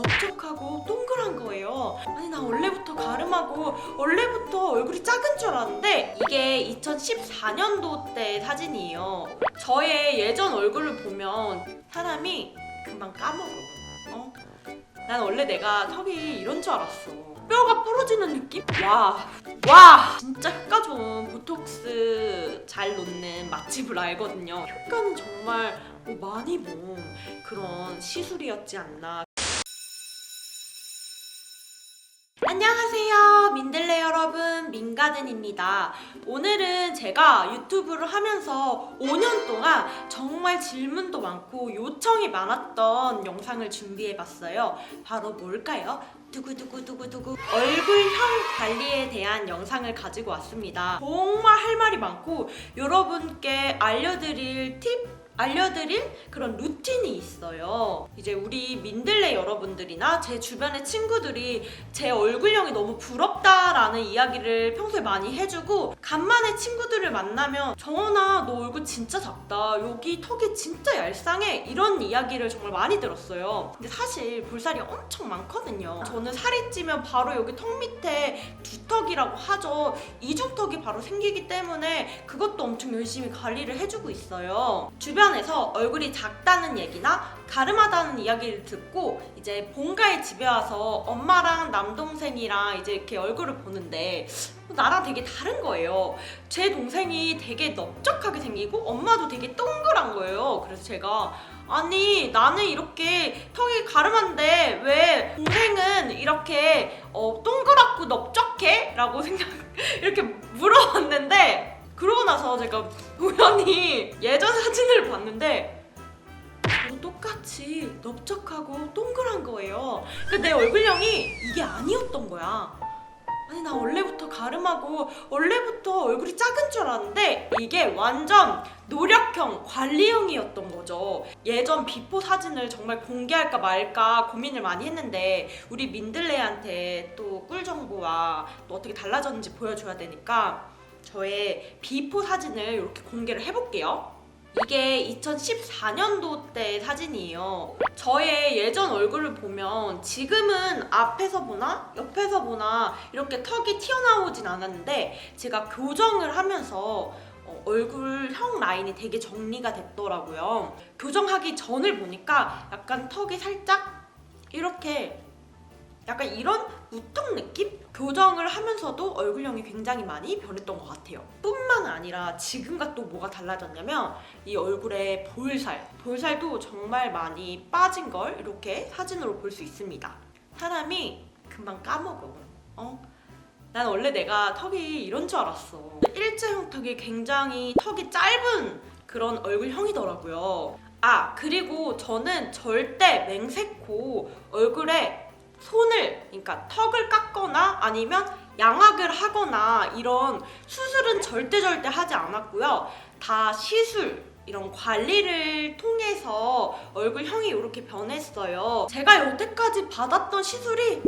넓적하고 동그란 거예요. 아니 나 원래부터 가름하고 원래부터 얼굴이 작은 줄 알았는데 이게 2014년도 때 사진이에요. 저의 예전 얼굴을 보면 사람이 금방 까먹어. 난 원래 내가 턱이 이런 줄 알았어. 뼈가 부러지는 느낌? 와 진짜 효과 좋은 보톡스 잘 놓는 맛집을 알거든요. 효과는 정말 많이 본 그런 시술이었지 않나. 안녕하세요 민들레 여러분, 민가든입니다. 오늘은 제가 유튜브를 하면서 5년 동안 정말 질문도 많고 요청이 많았던 영상을 준비해봤어요. 바로 뭘까요? 두구두구두구두구 얼굴형 관리에 대한 영상을 가지고 왔습니다. 정말 할 말이 많고 여러분께 알려드릴 그런 루틴이 있어요. 이제 우리 민들레 여러분들이나 제 주변의 친구들이 제 얼굴형이 너무 부럽다라는 이야기를 평소에 많이 해주고, 간만에 친구들을 만나면 정원아 너 얼굴 진짜 작다, 여기 턱이 진짜 얄쌍해, 이런 이야기를 정말 많이 들었어요. 근데 사실 볼살이 엄청 많거든요. 저는 살이 찌면 바로 여기 턱 밑에 두턱이라고 하죠. 이중턱이 바로 생기기 때문에 그것도 엄청 열심히 관리를 해주고 있어요. 주변에서 얼굴이 작다는 얘기나 가름하다는 이야기를 듣고 이제 본가에 집에 와서 엄마랑 남동생이랑 이제 이렇게 얼굴을 보는데 나랑 되게 다른 거예요. 제 동생이 되게 넓적하게 생기고 엄마도 되게 동그란 거예요. 그래서 제가 아니 나는 이렇게 턱이 가름한데 왜 동생은 이렇게 동그랗고 넓적해? 라고 이렇게 물어봤는데, 그러고 나서 제가 우연히 예전 사진을 봤는데 저도 똑같이 넓적하고 동그란 거예요. 근데 내 얼굴형이 이게 아니었던 거야. 아니 나 원래부터 가름하고 원래부터 얼굴이 작은 줄 알았는데 이게 완전 노력형, 관리형이었던 거죠. 예전 비포 사진을 정말 공개할까 말까 고민을 많이 했는데 우리 민들레한테 또 꿀 정보와 또 어떻게 달라졌는지 보여줘야 되니까 저의 비포 사진을 이렇게 공개를 해볼게요. 이게 2014년도 때 사진이에요. 저의 예전 얼굴을 보면 지금은 앞에서 보나 옆에서 보나 이렇게 턱이 튀어나오진 않았는데 제가 교정을 하면서 얼굴형 라인이 되게 정리가 됐더라고요. 교정하기 전을 보니까 약간 턱이 살짝 이렇게 약간 이런 무턱 느낌? 교정을 하면서도 얼굴형이 굉장히 많이 변했던 것 같아요. 뿐만 아니라 지금과 또 뭐가 달라졌냐면 이 얼굴의 볼살도 정말 많이 빠진 걸 이렇게 사진으로 볼 수 있습니다. 사람이 금방 까먹어. 난 원래 내가 턱이 이런 줄 알았어. 일자형 턱이 굉장히 턱이 짧은 그런 얼굴형이더라고요. 그리고 저는 절대 맹세코 얼굴에 그러니까 턱을 깎거나 아니면 양악을 하거나 이런 수술은 절대 하지 않았고요. 다 시술, 이런 관리를 통해서 얼굴형이 이렇게 변했어요. 제가 여태까지 받았던 시술이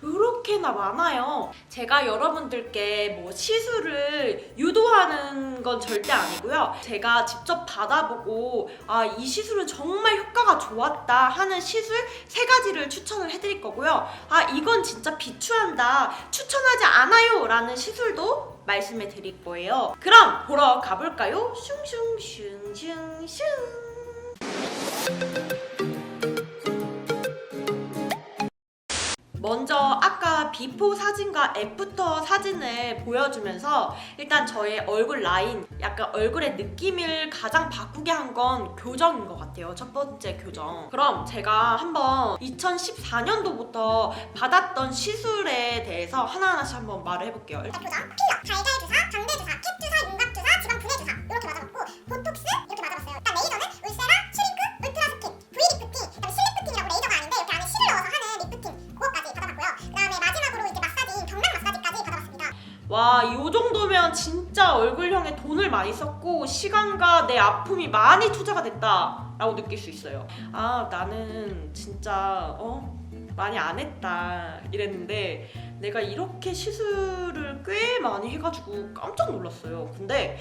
이렇게나 많아요. 제가 여러분들께 뭐 시술을 유도하는 건 절대 아니고요. 제가 직접 받아보고 이 시술은 정말 효과가 좋았다 하는 시술 3가지를 추천을 해드릴 거고요. 이건 진짜 비추한다, 추천하지 않아요 라는 시술도 말씀해 드릴 거예요. 그럼 보러 가볼까요? 슝슝슝슝슝. 먼저 아까 비포 사진과 애프터 사진을 보여주면서 일단 저의 얼굴 라인, 약간 얼굴의 느낌을 가장 바꾸게 한 건 교정인 것 같아요. 첫 번째 교정. 그럼 제가 한번 2014년도부터 받았던 시술에 대해서 하나하나씩 한번 말을 해볼게요. 교정, 필러, 달걀주사, 장대주사, 캡주사, 윤곽주사, 지방 분해주사 이렇게 맞아봤고, 보톡스 이렇게 맞아봤어요. 일단 레이저는 울세라, 슈링크, 울트라스킨, V리프팅, 그다음에 실리프팅이라고 레이저가 아닌데 이렇게 안에 실을 넣어서 하는 리프팅, 그거까지 받아봤고요. 그다음에 마지막으로 이제 마사지인 경락 마사지까지 받아봤습니다. 와, 이 정도면 진짜 얼굴형에 돈을 많이 썼고 시간과 내 아픔이 많이 투자가 됐다라고 느낄 수 있어요. 나는 진짜 많이 안 했다 이랬는데 내가 이렇게 시술을 꽤 많이 해가지고 깜짝 놀랐어요. 근데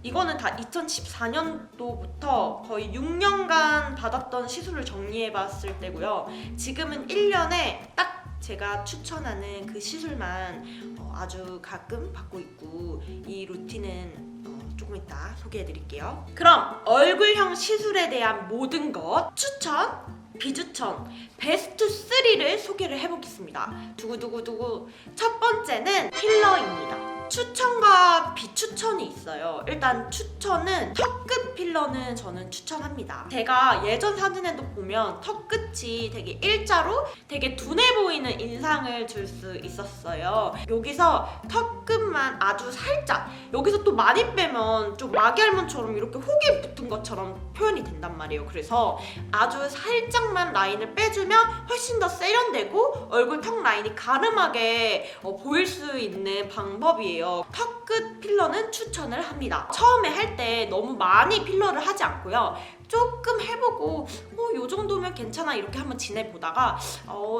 이거는 다 2014년도부터 거의 6년간 받았던 시술을 정리해봤을 때고요. 지금은 1년에 딱 제가 추천하는 그 시술만 아주 가끔 받고 있고, 이 루틴은 조금 이따 소개해드릴게요. 그럼 얼굴형 시술에 대한 모든 것 추천, 비추천, 베스트 3를 소개를 해보겠습니다. 두구두구두구. 첫 번째는 필러입니다. 추천과 비추천이 있어요. 일단 추천은 턱끝 필러는 저는 추천합니다. 제가 예전 사진에도 보면 턱끝이 되게 일자로 되게 둔해 보이는 인상을 줄 수 있었어요. 여기서 턱끝만 아주 살짝, 여기서 또 많이 빼면 좀 마개알몬처럼 이렇게 혹이 붙은 것처럼 표현이 된단 말이에요. 그래서 아주 살짝만 라인을 빼주면 훨씬 더 세련되고 얼굴 턱 라인이 가름하게 보일 수 있는 방법이에요. 턱끝 필러는 추천을 합니다. 처음에 할 때 너무 많이 필러를 하지 않고요. 조금 해보고 요 정도면 괜찮아 이렇게 한번 지내보다가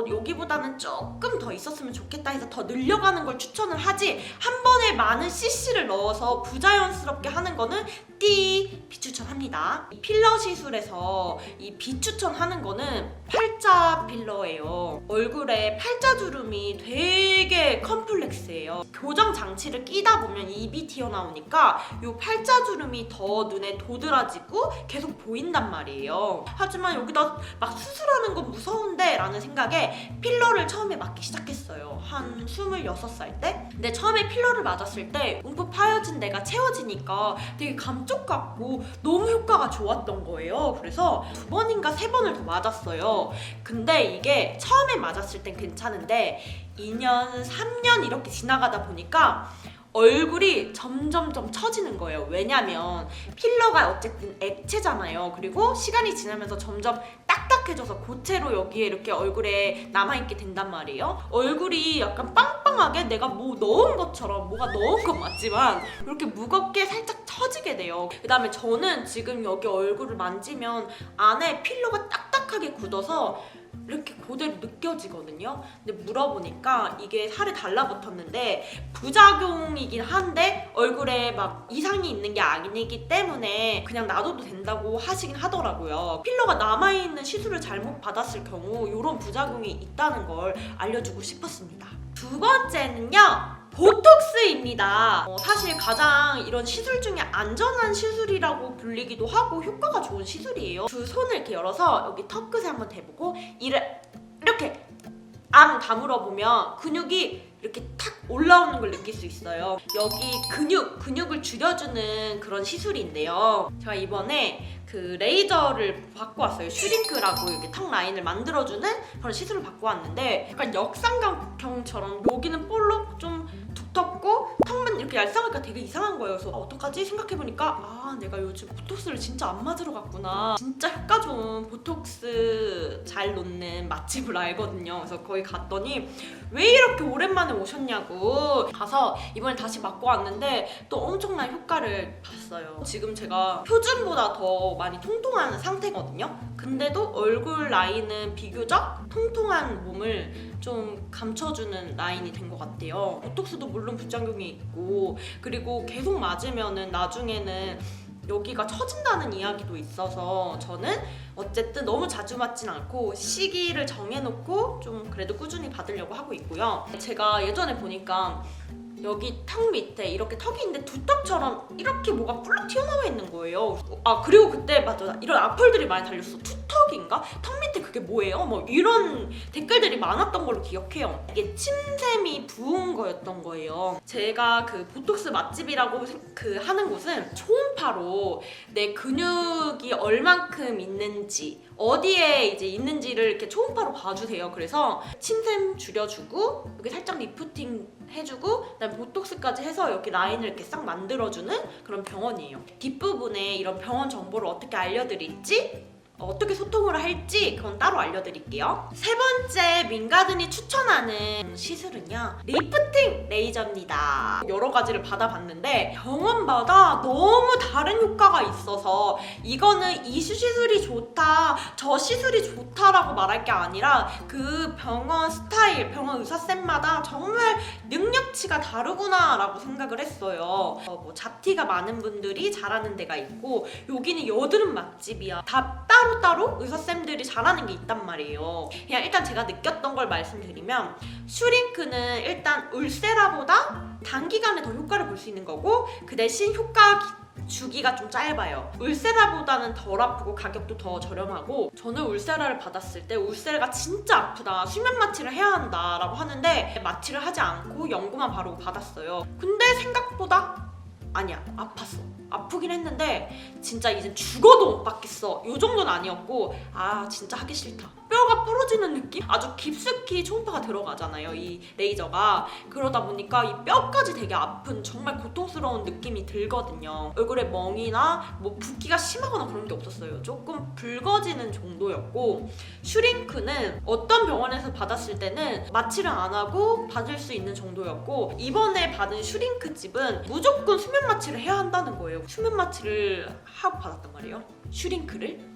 여기보다는 조금 더 있었으면 좋겠다 해서 더 늘려가는 걸 추천을 하지, 한 번에 많은 CC를 넣어서 부자연스럽게 하는 거는 비추천합니다. 이 필러 시술에서 이 비추천하는 거는 팔자 필러예요. 얼굴에 팔자주름이 되게 컴플렉스예요. 교정 장치를 끼다 보면 입이 튀어나오니까 이 팔자주름이 더 눈에 도드라지고 계속 보인단 말이에요. 하지만 여기다 막 수술하는 건 무서운데 라는 생각에 필러를 처음에 맞기 시작했어요. 한 26살 때? 근데 처음에 필러를 맞았을 때 움푹 파여진 데가 채워지니까 되게 감쪽 같고 너무 효과가 좋았던 거예요. 그래서 2번인가 3번을 더 맞았어요. 근데 이게 처음에 맞았을 땐 괜찮은데 2년, 3년 이렇게 지나가다 보니까 얼굴이 점점점 처지는 거예요. 왜냐면 필러가 어쨌든 액체잖아요. 그리고 시간이 지나면서 점점 딱딱해져서 고체로 여기에 이렇게 얼굴에 남아있게 된단 말이에요. 얼굴이 약간 빵빵하게 내가 뭐 넣은 것처럼, 뭐가 넣은 건 맞지만 이렇게 무겁게 살짝 처지게 돼요. 그 다음에 저는 지금 여기 얼굴을 만지면 안에 필러가 딱딱하게 굳어서 이렇게 그대로 느껴지거든요. 근데 물어보니까 이게 살에 달라붙었는데 부작용이긴 한데 얼굴에 막 이상이 있는 게 아니기 때문에 그냥 놔둬도 된다고 하시긴 하더라고요. 필러가 남아있는 시술을 잘못 받았을 경우 이런 부작용이 있다는 걸 알려주고 싶었습니다. 두 번째는요, 보톡스입니다. 사실 가장 이런 시술 중에 안전한 시술이라고 불리기도 하고 효과가 좋은 시술이에요. 두 손을 이렇게 열어서 여기 턱끝에 한번 대보고 이를 이렇게 안 다물어 보면 근육이 이렇게 탁 올라오는 걸 느낄 수 있어요. 여기 근육을 줄여주는 그런 시술인데요. 제가 이번에 그 레이저를 받고 왔어요. 슈링크라고 이렇게 턱 라인을 만들어주는 그런 시술을 받고 왔는데 약간 역삼각형처럼 여기는 볼록 좀 두텁고 턱만 이렇게 얄쌍하니까 되게 이상한 거예요. 그래서 어떡하지 생각해보니까 내가 요즘 보톡스를 진짜 안 맞으러 갔구나. 진짜 효과 좋은 보톡스 잘 놓는 맛집을 알거든요. 그래서 거기 갔더니 왜 이렇게 오랜만에 오셨냐고 가서 이번에 다시 맞고 왔는데 또 엄청난 효과를 봤어요. 지금 제가 표준보다 더 많이 통통한 상태거든요. 근데도 얼굴 라인은 비교적 통통한 몸을 좀 감춰주는 라인이 된 것 같아요. 보톡스도 물론 부작용이 있고, 그리고 계속 맞으면은 나중에는 여기가 처진다는 이야기도 있어서 저는 어쨌든 너무 자주 맞진 않고 시기를 정해놓고 좀 그래도 꾸준히 받으려고 하고 있고요. 제가 예전에 보니까 여기 턱 밑에 이렇게 턱이 있는데 두턱처럼 이렇게 뭐가 뿔룩 튀어나와 있는 거예요. 그리고 그때 맞아, 이런 악플들이 많이 달렸어. 투턱인가? 턱 밑에 그게 뭐예요? 뭐 이런 댓글들이 많았던 걸로 기억해요. 이게 침샘이 부은 거였던 거예요. 제가 그 보톡스 맛집이라고 하는 곳은 초음파로 내 근육이 얼만큼 있는지, 어디에 이제 있는지를 이렇게 초음파로 봐주세요. 그래서 침샘 줄여주고 여기 살짝 리프팅 해주고 그다음에 보톡스까지 해서 여기 라인을 이렇게 싹 만들어주는 그런 병원이에요. 뒷부분에 이런 병원 정보를 어떻게 알려드릴지 어떻게 소통을 할지 그건 따로 알려드릴게요. 세 번째 민가든이 추천하는 시술은요, 리프팅 레이저입니다. 여러 가지를 받아봤는데 병원마다 너무 다른 효과가 있어서 이거는 이 시술이 좋다, 저 시술이 좋다라고 말할 게 아니라 그 병원 스타일, 병원 의사쌤마다 정말 능력치가 다르구나라고 생각을 했어요. 뭐 잡티가 많은 분들이 잘하는 데가 있고 여기는 여드름 맛집이야. 다 따로따로 의사쌤들이 잘하는 게 있단 말이에요. 그냥 일단 제가 느꼈던 걸 말씀드리면 슈링크는 일단 울세라보다 단기간에 더 효과를 볼 수 있는 거고 그 대신 효과 주기가 좀 짧아요. 울세라보다는 덜 아프고 가격도 더 저렴하고 저는 울세라를 받았을 때 울세라가 진짜 아프다, 수면 마취를 해야 한다 라고 하는데 마취를 하지 않고 연고만 바르고 받았어요. 근데 생각보다 아니야, 아팠어. 아프긴 했는데 진짜 이제 죽어도 못 받겠어 이 정도는 아니었고 아 진짜 하기 싫다, 뼈가 부러지는 느낌? 아주 깊숙이 초음파가 들어가잖아요 이 레이저가. 그러다 보니까 이 뼈까지 되게 아픈 정말 고통스러운 느낌이 들거든요. 얼굴에 멍이나 뭐 붓기가 심하거나 그런 게 없었어요. 조금 붉어지는 정도였고 슈링크는 어떤 병원에서 받았을 때는 마취를 안 하고 받을 수 있는 정도였고 이번에 받은 슈링크 집은 무조건 수면 마취를 해야 한다는 거예요. 수면 마취를 하고 받았단 말이에요. 슈링크를?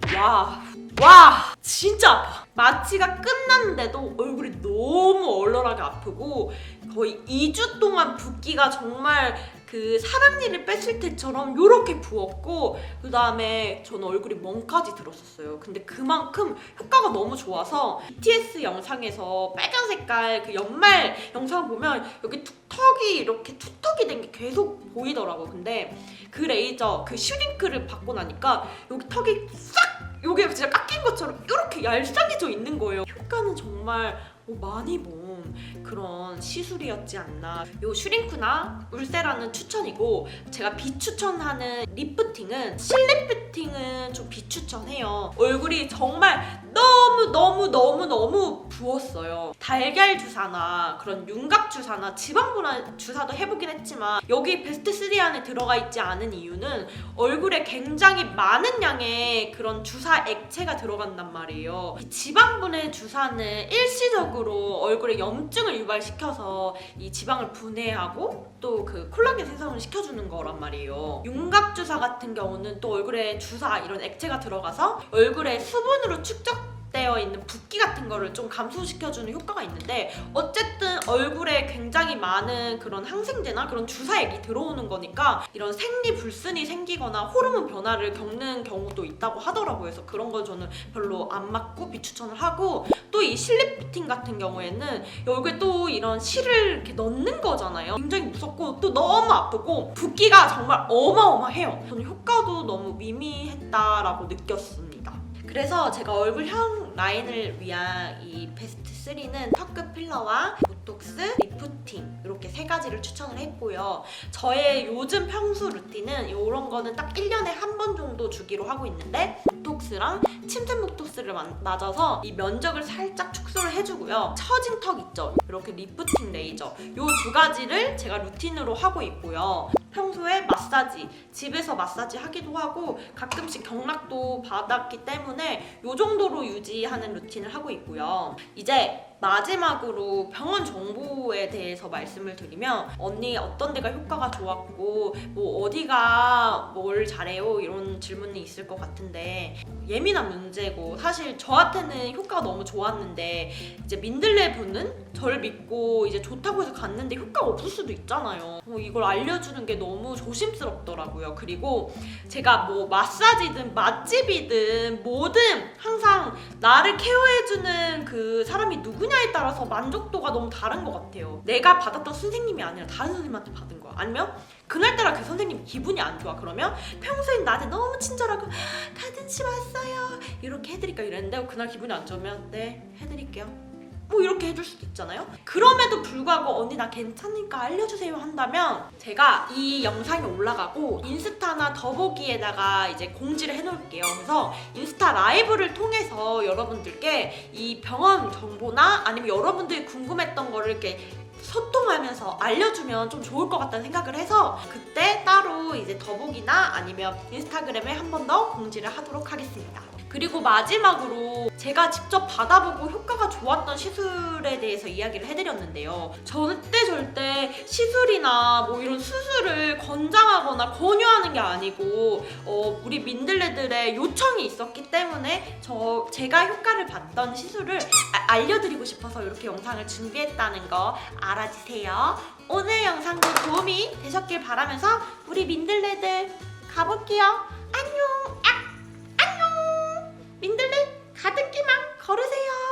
와 진짜 아파. 마취가 끝났는데도 얼굴이 너무 얼얼하게 아프고 거의 2주 동안 붓기가 정말 그 사랑니를 뺐을 때처럼 요렇게 부었고 그 다음에 저는 얼굴이 멍까지 들었었어요. 근데 그만큼 효과가 너무 좋아서 BTS 영상에서 빨간 색깔 그 연말 영상 보면 여기 턱이 이렇게 투턱이 된 게 계속 보이더라고요. 근데 그 레이저 그 슈링크를 받고 나니까 여기 턱이 싹 요게 진짜 깎인 것처럼 이렇게 얄쌍해져 있는 거예요. 효과는 정말 많이 본 그런 시술이었지 않나. 요 슈링크나 울세라는 추천이고 제가 비추천하는 리프팅은 실리프팅은 좀 비추천해요. 얼굴이 정말 너무 부었어요. 달걀 주사나 그런 윤곽 주사나 지방분할 주사도 해보긴 했지만 여기 베스트 3 안에 들어가 있지 않은 이유는 얼굴에 굉장히 많은 양의 그런 주사 액체가 들어간단 말이에요. 이 지방분해 주사는 일시적으로 얼굴에 염증을 유발시켜서 이 지방을 분해하고 또 그 콜라겐 생성을 시켜주는 거란 말이에요. 윤곽 주사 같은 경우는 또 얼굴에 주사 이런 액체가 들어가서 얼굴에 수분으로 축적되어 있는 붓기 같은 거를 좀 감소시켜주는 효과가 있는데 어쨌든 얼굴에 굉장히 많은 그런 항생제나 그런 주사액이 들어오는 거니까 이런 생리불순이 생기거나 호르몬 변화를 겪는 경우도 있다고 하더라고요. 그래서 그런 건 저는 별로 안 맞고 비추천을 하고 또 이 실리프팅 같은 경우에는 얼굴에 또 이런 실을 이렇게 넣는 거잖아요. 굉장히 무섭고 또 너무 아프고 붓기가 정말 어마어마해요. 저는 효과도 너무 미미했다라고 느꼈습니다. 그래서 제가 얼굴형 라인을 위한 이 베스트 3는 턱끝 필러와 보톡스, 리프팅 이렇게 세 가지를 추천을 했고요. 저의 요즘 평소 루틴은 이런 거는 딱 1년에 한 번 정도 주기로 하고 있는데 보톡스랑 침샘 보톡스를 맞아서 이 면적을 살짝 축소를 해주고요. 처진 턱 있죠? 이렇게 리프팅 레이저 이 두 가지를 제가 루틴으로 하고 있고요. 평소에 마사지, 집에서 마사지 하기도 하고 가끔씩 경락도 받았기 때문에 이 정도로 유지하는 루틴을 하고 있고요. 이제 마지막으로 병원 정보에 대해서 말씀을 드리면 언니 어떤 데가 효과가 좋았고 뭐 어디가 뭘 잘해요 이런 질문이 있을 것 같은데 예민한 문제고 사실 저한테는 효과가 너무 좋았는데 이제 민들레 분은 저를 믿고 이제 좋다고 해서 갔는데 효과가 없을 수도 있잖아요. 이걸 알려주는 게 너무 조심스럽더라고요. 그리고 제가 뭐 마사지든 맛집이든 뭐든 항상 나를 케어해주는 그 사람이 누구냐에 따라서 만족도가 너무 다른 것 같아요. 내가 받았던 선생님이 아니라 다른 선생님한테 받은 거야. 아니면 그날따라 그 선생님이 기분이 안 좋아. 그러면 평소엔 나한테 너무 친절하고 가든씨 왔어요 이렇게 해드릴까 이랬는데 그날 기분이 안 좋으면 네 해드릴게요 뭐 이렇게 해줄 수도 있잖아요. 그럼에도 불구하고 언니 나 괜찮으니까 알려주세요 한다면 제가 이 영상이 올라가고 인스타나 더보기에다가 이제 공지를 해놓을게요. 그래서 인스타 라이브를 통해서 여러분들께 이 병원 정보나 아니면 여러분들이 궁금했던 거를 이렇게 소통하면서 알려주면 좀 좋을 것 같다는 생각을 해서 그때 따로 이제 더보기나 아니면 인스타그램에 한 번 더 공지를 하도록 하겠습니다. 그리고 마지막으로 제가 직접 받아보고 효과가 좋았던 시술에 대해서 이야기를 해드렸는데요. 절대 시술이나 뭐 이런 수술을 권장하거나 권유하는 게 아니고 우리 민들레들의 요청이 있었기 때문에 제가 효과를 봤던 시술을 알려드리고 싶어서 이렇게 영상을 준비했다는 거 알아주세요. 오늘 영상도 도움이 되셨길 바라면서 우리 민들레들 가볼게요. 안녕! 안녕! 민들레 가득히만 걸으세요.